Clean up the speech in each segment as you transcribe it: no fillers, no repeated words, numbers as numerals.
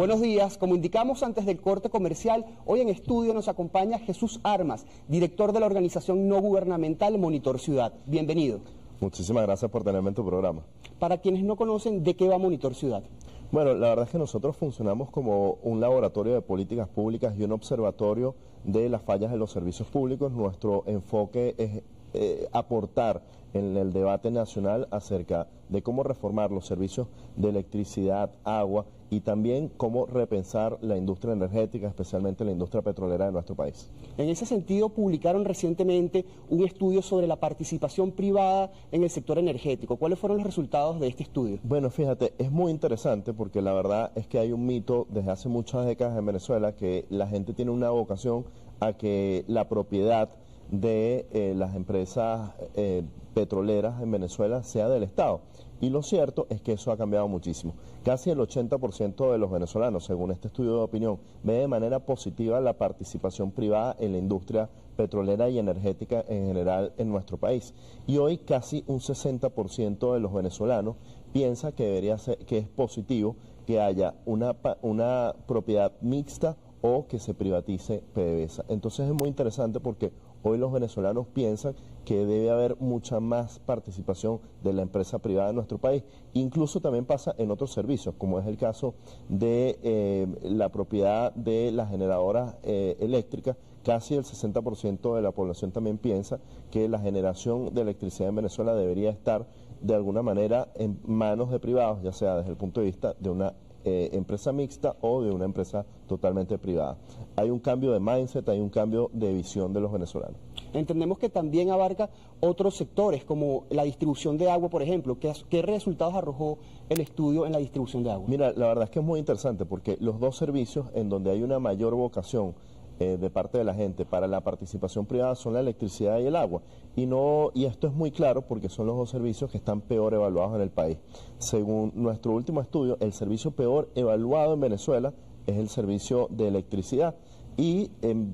Buenos días, como indicamos antes del corte comercial, hoy en estudio nos acompaña Jesús Armas, director de la organización no gubernamental Monitor Ciudad. Bienvenido. Muchísimas gracias por tenerme en tu programa. Para quienes no conocen, ¿de qué va Monitor Ciudad? Bueno, la verdad es que nosotros funcionamos como un laboratorio de políticas públicas y un observatorio de las fallas de los servicios públicos. Nuestro enfoque es aportar en el debate nacional acerca de cómo reformar los servicios de electricidad, agua y también cómo repensar la industria energética, especialmente la industria petrolera de nuestro país. En ese sentido, publicaron recientemente un estudio sobre la participación privada en el sector energético. ¿Cuáles fueron los resultados de este estudio? Bueno, fíjate, es muy interesante porque la verdad es que hay un mito desde hace muchas décadas en Venezuela que la gente tiene una vocación a que la propiedad de las empresas petroleras en Venezuela sea del Estado. Y lo cierto es que eso ha cambiado muchísimo. Casi el 80% de los venezolanos, según este estudio de opinión, ve de manera positiva la participación privada en la industria petrolera y energética en general en nuestro país. Y hoy casi un 60% de los venezolanos piensa que debería ser, que es positivo que haya una propiedad mixta o que se privatice PDVSA. Entonces es muy interesante porque hoy los venezolanos piensan que debe haber mucha más participación de la empresa privada en nuestro país. Incluso también pasa en otros servicios, como es el caso de la propiedad de las generadoras eléctricas. Casi el 60% de la población también piensa que la generación de electricidad en Venezuela debería estar de alguna manera en manos de privados, ya sea desde el punto de vista de una empresa mixta o de una empresa totalmente privada. Hay un cambio de mindset, hay un cambio de visión de los venezolanos. Entendemos que también abarca otros sectores, como la distribución de agua, por ejemplo. ¿Qué resultados arrojó el estudio en la distribución de agua? Mira, la verdad es que es muy interesante porque los dos servicios en donde hay una mayor vocación de parte de la gente para la participación privada son la electricidad y el agua. Y esto es muy claro porque son los dos servicios que están peor evaluados en el país. Según nuestro último estudio, el servicio peor evaluado en Venezuela es el servicio de electricidad y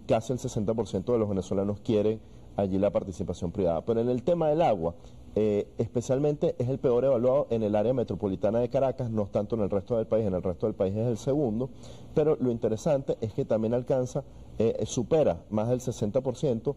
casi el 60% de los venezolanos quieren allí la participación privada. Pero en el tema del agua, especialmente es el peor evaluado en el área metropolitana de Caracas, no tanto en el resto del país. En el resto del país es el segundo, pero lo interesante es que también supera más del 60%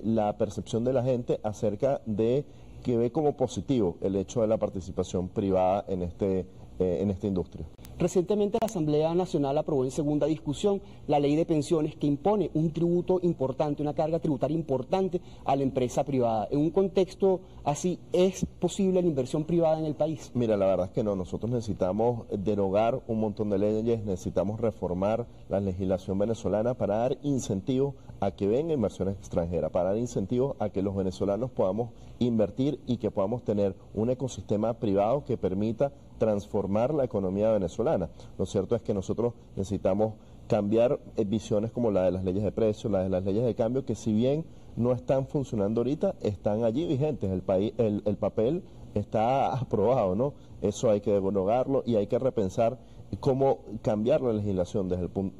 la percepción de la gente acerca de que ve como positivo el hecho de la participación privada en esta industria. Recientemente la Asamblea Nacional aprobó en segunda discusión la ley de pensiones que impone un tributo importante, una carga tributaria importante a la empresa privada. En un contexto así, ¿es posible la inversión privada en el país? Mira, la verdad es que no. Nosotros necesitamos derogar un montón de leyes, necesitamos reformar la legislación venezolana para dar incentivos a que venga inversiones extranjeras, para dar incentivos a que los venezolanos podamos invertir y que podamos tener un ecosistema privado que permita transformar la economía venezolana. Lo cierto es que nosotros necesitamos cambiar visiones como la de las leyes de precios, la de las leyes de cambio, que si bien no están funcionando ahorita, están allí vigentes. El papel está aprobado, ¿no? Eso hay que derogarlo y hay que repensar cómo cambiar la legislación desde el punto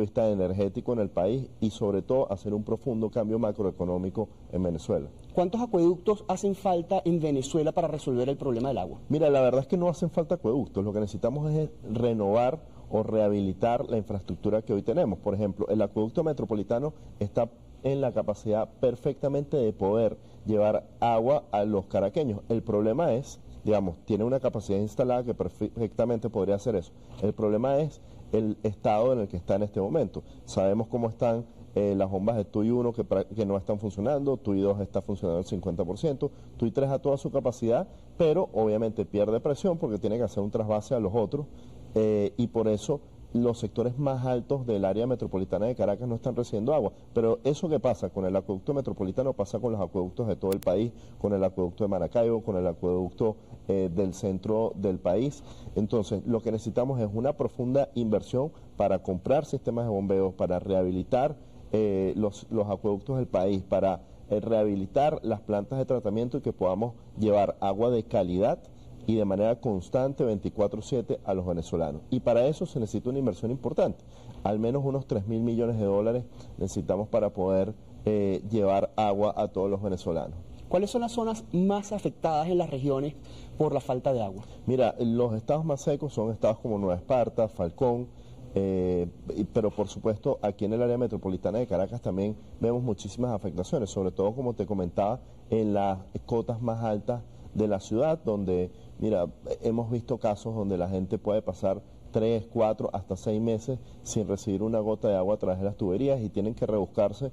de vista energético en el país y sobre todo hacer un profundo cambio macroeconómico en Venezuela. ¿Cuántos acueductos hacen falta en Venezuela para resolver el problema del agua? Mira, la verdad es que no hacen falta acueductos, lo que necesitamos es renovar o rehabilitar la infraestructura que hoy tenemos. Por ejemplo, el acueducto metropolitano está en la capacidad perfectamente de poder llevar agua a los caraqueños. El problema es, digamos, tiene una capacidad instalada que perfectamente podría hacer eso. El problema es el estado en el que está en este momento. Sabemos cómo están las bombas de TUI 1 que no están funcionando, TUI 2 está funcionando al 50%, TUI 3 a toda su capacidad, pero obviamente pierde presión porque tiene que hacer un trasvase a los otros y por eso los sectores más altos del área metropolitana de Caracas no están recibiendo agua. Pero eso que pasa con el acueducto metropolitano pasa con los acueductos de todo el país, con el acueducto de Maracaibo, con el acueducto del centro del país. Entonces, lo que necesitamos es una profunda inversión para comprar sistemas de bombeo, para rehabilitar los acueductos del país, para rehabilitar las plantas de tratamiento y que podamos llevar agua de calidad y de manera constante 24/7 a los venezolanos. Y para eso se necesita una inversión importante, al menos unos 3.000 millones de dólares necesitamos para poder llevar agua a todos los venezolanos. ¿Cuáles son las zonas más afectadas en las regiones por la falta de agua? Mira, los estados más secos son estados como Nueva Esparta, Falcón, pero por supuesto aquí en el área metropolitana de Caracas también vemos muchísimas afectaciones, sobre todo como te comentaba en las cotas más altas de la ciudad, donde, mira, hemos visto casos donde la gente puede pasar 3, 4, hasta 6 meses sin recibir una gota de agua a través de las tuberías y tienen que rebuscarse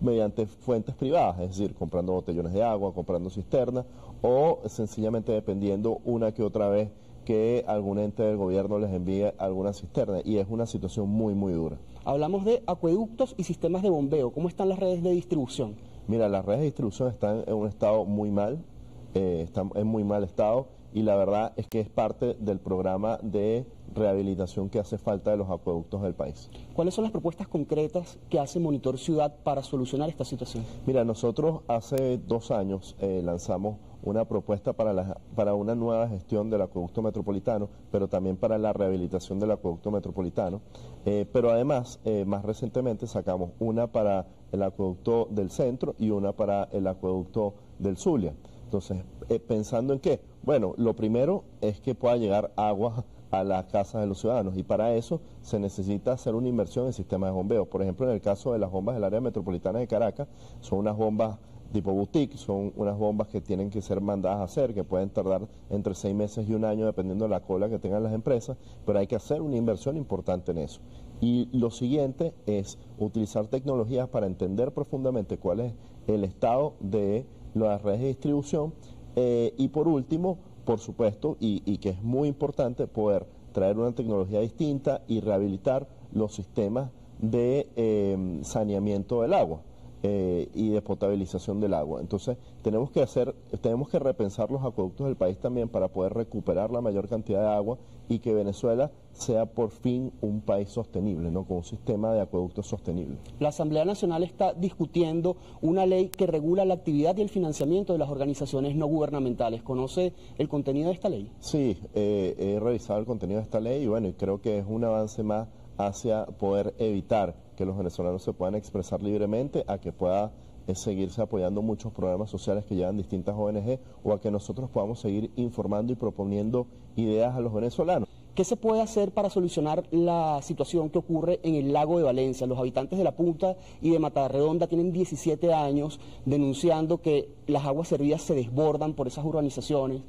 mediante fuentes privadas, es decir, comprando botellones de agua, comprando cisternas o sencillamente dependiendo una que otra vez que algún ente del gobierno les envíe alguna cisterna, y es una situación muy, muy dura. Hablamos de acueductos y sistemas de bombeo. ¿Cómo están las redes de distribución? Mira, las redes de distribución están en un estado muy mal, están en muy mal estado, y la verdad es que es parte del programa de rehabilitación que hace falta de los acueductos del país. ¿Cuáles son las propuestas concretas que hace Monitor Ciudad para solucionar esta situación? Mira, nosotros hace 2 años lanzamos una propuesta para una nueva gestión del acueducto metropolitano, pero también para la rehabilitación del acueducto metropolitano. Pero además, más recientemente sacamos una para el acueducto del centro y una para el acueducto del Zulia. Entonces, ¿pensando en qué? Bueno, lo primero es que pueda llegar agua a las casas de los ciudadanos, y para eso se necesita hacer una inversión en sistemas de bombeo. Por ejemplo, en el caso de las bombas del área metropolitana de Caracas, son unas bombas tipo boutique, son unas bombas que tienen que ser mandadas a hacer, que pueden tardar entre 6 meses y 1 año dependiendo de la cola que tengan las empresas, pero hay que hacer una inversión importante en eso. Y lo siguiente es utilizar tecnologías para entender profundamente cuál es el estado de las redes de distribución, y por último, por supuesto, y que es muy importante, poder traer una tecnología distinta y rehabilitar los sistemas de saneamiento del agua y de potabilización del agua. Entonces tenemos que repensar los acueductos del país también para poder recuperar la mayor cantidad de agua y que Venezuela sea por fin un país sostenible, ¿no? Con un sistema de acueductos sostenible. La Asamblea Nacional está discutiendo una ley que regula la actividad y el financiamiento de las organizaciones no gubernamentales. ¿Conoce el contenido de esta ley? Sí, he revisado el contenido de esta ley y bueno, y creo que es un avance más hacia poder evitar que los venezolanos se puedan expresar libremente, a que pueda seguirse apoyando muchos programas sociales que llevan distintas ONG, o a que nosotros podamos seguir informando y proponiendo ideas a los venezolanos. ¿Qué se puede hacer para solucionar la situación que ocurre en el lago de Valencia? Los habitantes de La Punta y de Matarredonda tienen 17 años denunciando que las aguas servidas se desbordan por esas urbanizaciones,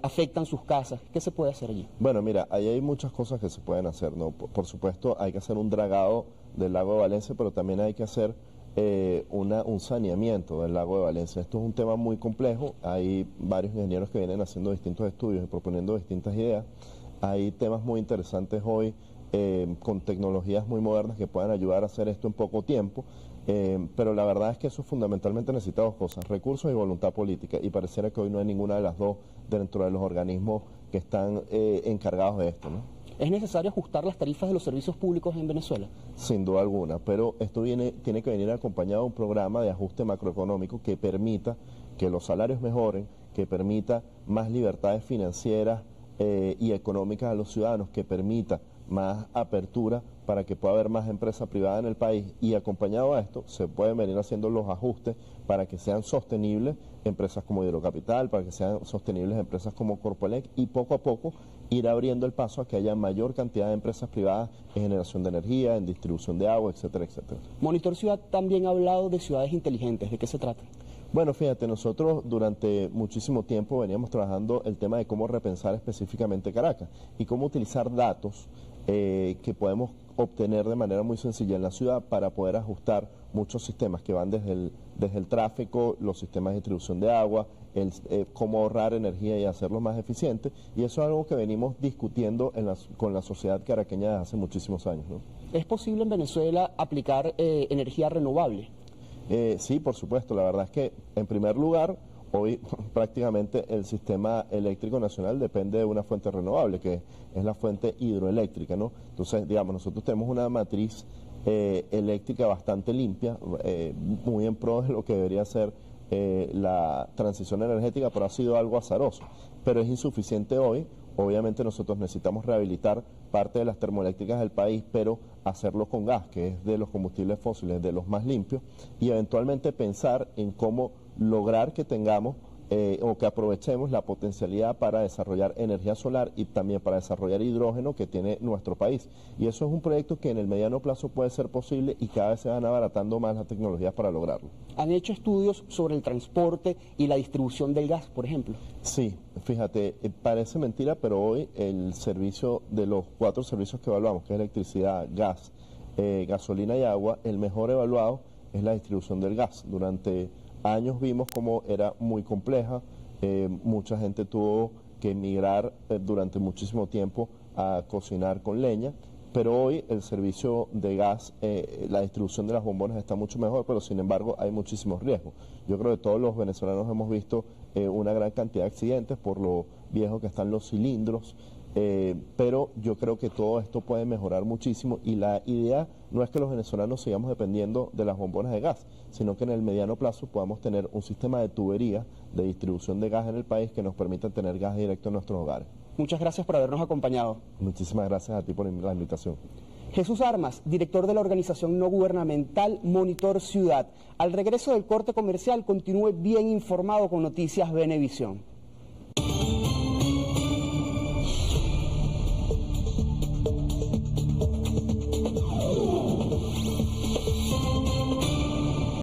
afectan sus casas. ¿Qué se puede hacer allí? Bueno, mira, ahí hay muchas cosas que se pueden hacer, ¿no? Por supuesto, hay que hacer un dragado del lago de Valencia, pero también hay que hacer un saneamiento del lago de Valencia. Esto es un tema muy complejo, hay varios ingenieros que vienen haciendo distintos estudios y proponiendo distintas ideas. Hay temas muy interesantes hoy con tecnologías muy modernas que puedan ayudar a hacer esto en poco tiempo, pero la verdad es que eso fundamentalmente necesita 2 cosas, recursos y voluntad política, y pareciera que hoy no hay ninguna de las dos dentro de los organismos que están encargados de esto, ¿no? ¿Es necesario ajustar las tarifas de los servicios públicos en Venezuela? Sin duda alguna, pero esto tiene que venir acompañado de un programa de ajuste macroeconómico que permita que los salarios mejoren, que permita más libertades financieras y económicas a los ciudadanos, que permita más apertura para que pueda haber más empresa privada en el país, y acompañado a esto se pueden venir haciendo los ajustes para que sean sostenibles empresas como Hidrocapital, para que sean sostenibles empresas como Corpoelec, y poco a poco ir abriendo el paso a que haya mayor cantidad de empresas privadas en generación de energía, en distribución de agua, etcétera, etcétera. Monitor Ciudad también ha hablado de ciudades inteligentes. ¿De qué se trata? Bueno, fíjate, nosotros durante muchísimo tiempo veníamos trabajando el tema de cómo repensar específicamente Caracas y cómo utilizar datos que podemos obtener de manera muy sencilla en la ciudad para poder ajustar muchos sistemas que van desde el tráfico, los sistemas de distribución de agua, cómo ahorrar energía y hacerlo más eficiente, y eso es algo que venimos discutiendo con la sociedad caraqueña desde hace muchísimos años, ¿no? ¿Es posible en Venezuela aplicar energía renovable? Sí, por supuesto. La verdad es que, en primer lugar, hoy prácticamente el sistema eléctrico nacional depende de una fuente renovable, que es la fuente hidroeléctrica, ¿no? Entonces, digamos, nosotros tenemos una matriz eléctrica bastante limpia, muy en pro de lo que debería ser la transición energética, pero ha sido algo azaroso. Pero es insuficiente hoy. Obviamente nosotros necesitamos rehabilitar parte de las termoeléctricas del país, pero hacerlo con gas, que es de los combustibles fósiles de los más limpios, y eventualmente pensar en cómo lograr que tengamos o que aprovechemos la potencialidad para desarrollar energía solar y también para desarrollar hidrógeno que tiene nuestro país. Y eso es un proyecto que en el mediano plazo puede ser posible y cada vez se van abaratando más las tecnologías para lograrlo. ¿Han hecho estudios sobre el transporte y la distribución del gas, por ejemplo? Sí, fíjate, parece mentira, pero hoy el servicio de los 4 servicios que evaluamos, que es electricidad, gas, gasolina y agua, el mejor evaluado es la distribución del gas. Durante años vimos cómo era muy compleja, mucha gente tuvo que emigrar durante muchísimo tiempo a cocinar con leña, pero hoy el servicio de gas, la distribución de las bombonas está mucho mejor, pero sin embargo hay muchísimos riesgos. Yo creo que todos los venezolanos hemos visto una gran cantidad de accidentes por lo viejos que están los cilindros, pero yo creo que todo esto puede mejorar muchísimo y la idea no es que los venezolanos sigamos dependiendo de las bombonas de gas, sino que en el mediano plazo podamos tener un sistema de tubería de distribución de gas en el país que nos permita tener gas directo en nuestros hogares. Muchas gracias por habernos acompañado. Muchísimas gracias a ti por la invitación. Jesús Armas, director de la organización no gubernamental Monitor Ciudad. Al regreso del corte comercial, continúe bien informado con Noticias Venevisión.